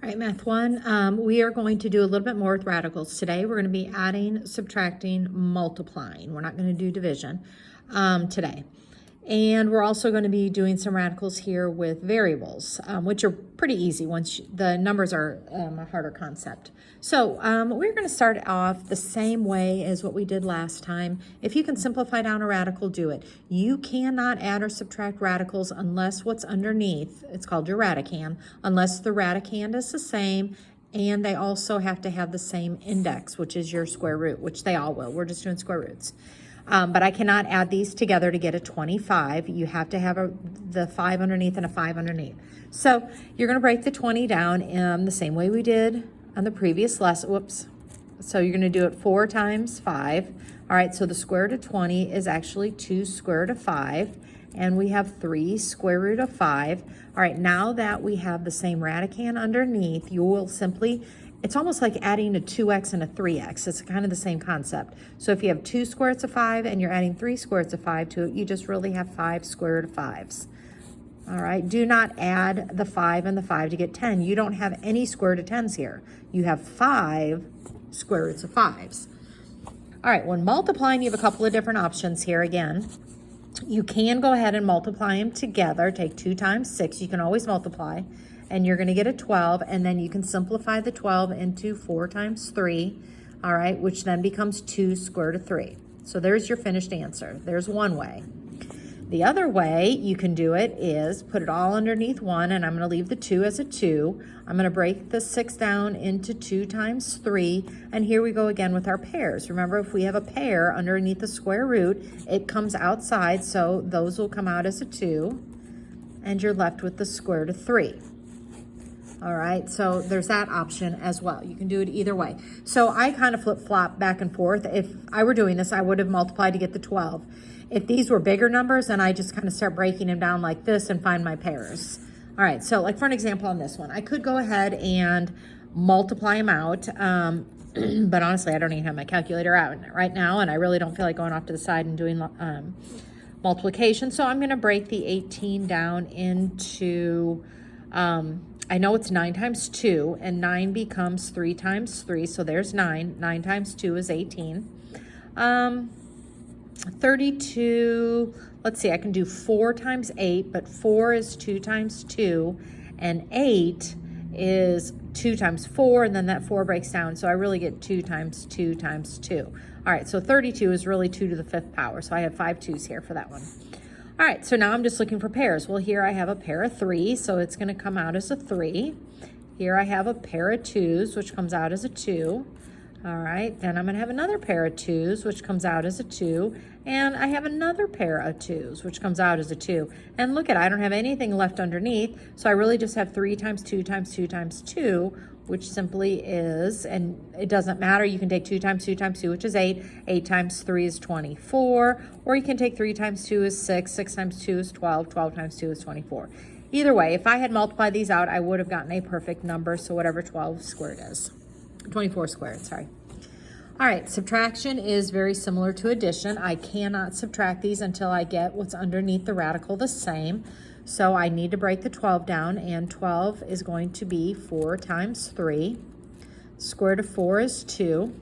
All right, Math 1, we are going to do a little bit more with radicals today. We're going to be adding, subtracting, multiplying. We're not going to do division today. And we're also going to be doing some radicals here with variables, which are pretty easy once the numbers are a harder concept. So we're going to start off the same way as what we did last time. If you can simplify down a radical, do it. You cannot add or subtract radicals unless what's underneath, it's called your radicand, unless the radicand is the same, and they also have to have the same index, which is your square root, which they all will. We're just doing square roots. But I cannot add these together to get a 25. You have to have the 5 underneath and a 5 underneath. So you're going to break the 20 down in the same way we did on the previous lesson. Whoops. So you're going to do it 4 times 5. All right, so the square root of 20 is actually 2 square root of 5. And we have 3 square root of 5. All right, now that we have the same radicand underneath, you will simply... It's almost like adding a 2x and a 3x. It's kind of the same concept. So if you have 2 square roots of 5 and you're adding 3 square roots of 5 to it, you just really have 5 square root of 5s. All right, do not add the 5 and the 5 to get 10. You don't have any square root of 10s here. You have 5 square roots of 5s. All right, when multiplying, you have a couple of different options here again. You can go ahead and multiply them together. Take 2 times 6. You can always multiply. And you're going to get a 12, and then you can simplify the 12 into 4 times 3, all right, which then becomes 2 square root of 3. So there's your finished answer. There's one way. The other way you can do it is put it all underneath 1, and I'm going to leave the 2 as a 2. I'm going to break the 6 down into 2 times 3, and here we go again with our pairs. Remember, if we have a pair underneath the square root, it comes outside, so those will come out as a 2, and you're left with the square root of 3. All right, so there's that option as well. You can do it either way. So I kind of flip-flop back and forth. If I were doing this, I would have multiplied to get the 12. If these were bigger numbers, then I just kind of start breaking them down like this and find my pairs. All right, so like for an example on this one, I could go ahead and multiply them out, but honestly, I don't even have my calculator out right now, and I really don't feel like going off to the side and doing multiplication. So I'm going to break the 18 down into... I know it's 9 times 2, and 9 becomes 3 times 3, so there's 9. 9 times 2 is 18. 32, let's see, I can do 4 times 8, but 4 is 2 times 2, and 8 is 2 times 4, and then that 4 breaks down, so I really get 2 times 2 times 2. All right, so 32 is really 2 to the 5th power, so I have 5 2s here for that one. All right, so now I'm just looking for pairs. Well, here I have a pair of 3, so it's going to come out as a 3. Here I have a pair of 2s, which comes out as a 2. All right, then I'm going to have another pair of 2s, which comes out as a 2. And I have another pair of 2s, which comes out as a 2. And look at, I don't have anything left underneath, so I really just have 3 times 2 times 2 times 2, which simply is, and it doesn't matter, you can take 2 times 2 times 2, which is 8. 8 times 3 is 24. Or you can take 3 times 2 is 6. 6 times 2 is 12. 12 times 2 is 24. Either way, if I had multiplied these out, I would have gotten a perfect number, so whatever 12 squared is. 24 squared, sorry. All right, subtraction is very similar to addition. I cannot subtract these until I get what's underneath the radical the same. So I need to break the 12 down, and 12 is going to be 4 times 3. Square root of 4 is 2.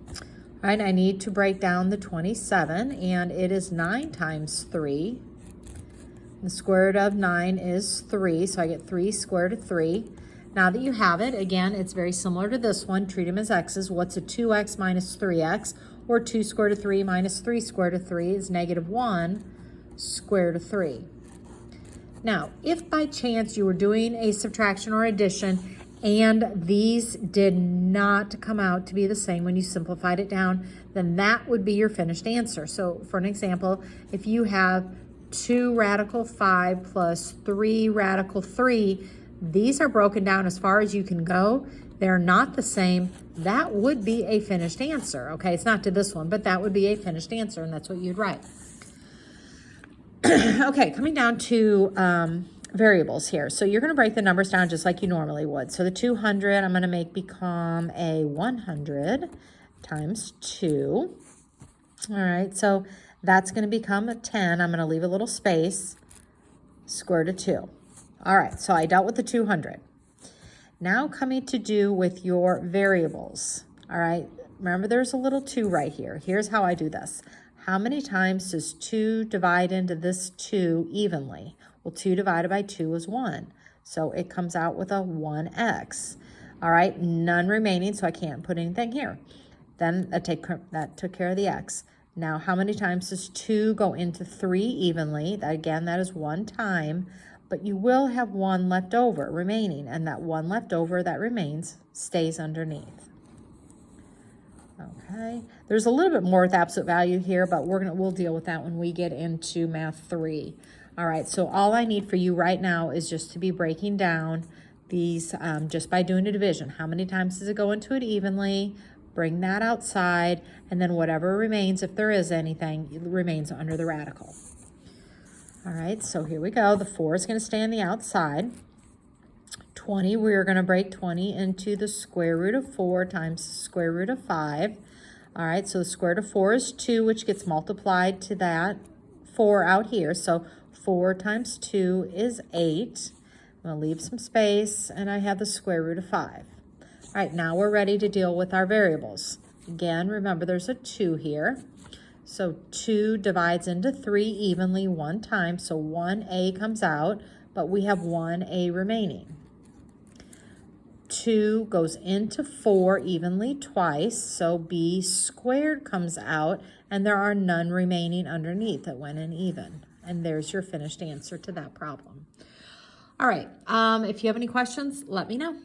All right, I need to break down the 27, and it is 9 times 3. The square root of 9 is 3, so I get 3 square root of 3. Now that you have it, again, it's very similar to this one. Treat them as x's. What's a 2x minus 3x? Or 2 square root of 3 minus 3 square root of 3 is negative 1 square root of 3. Now, if by chance you were doing a subtraction or addition and these did not come out to be the same when you simplified it down, then that would be your finished answer. So for an example, if you have 2 radical 5 plus 3 radical 3, these are broken down as far as you can go. They're not the same. That would be a finished answer. Okay, it's not to this one, but that would be a finished answer, and that's what you'd write. Okay, coming down to variables here. So you're going to break the numbers down just like you normally would. So the 200 I'm going to make become a 100 times 2. All right, so that's going to become a 10. I'm going to leave a little space, square root of 2. All right, so I dealt with the 200. Now coming to do with your variables, all right? Remember there's a little 2 right here. Here's how I do this. How many times does 2 divide into this 2 evenly? Well, 2 divided by 2 is 1. So it comes out with a 1x. All right, none remaining, so I can't put anything here. Then that took care of the x. Now, how many times does 2 go into 3 evenly? That is 1 time, but you will have 1 left over remaining, and that 1 left over that remains stays underneath. Okay, there's a little bit more with absolute value here, but we'll deal with that when we get into math 3. All right, so all I need for you right now is just to be breaking down these just by doing a division. How many times does it go into it evenly? Bring that outside, and then whatever remains, if there is anything, it remains under the radical. All right, so here we go. The 4 is going to stay on the outside. 20, we're going to break 20 into the square root of 4 times the square root of 5. All right, so the square root of 4 is 2, which gets multiplied to that 4 out here. So 4 times 2 is 8. I'm going to leave some space, and I have the square root of 5. All right, now we're ready to deal with our variables. Again, remember there's a 2 here. So 2 divides into 3 evenly 1 time, so 1a comes out, but we have 1a remaining. 2 goes into 4 evenly twice, so b squared comes out, and there are none remaining underneath. It went in even. And there's your finished answer to that problem. All right, if you have any questions, let me know.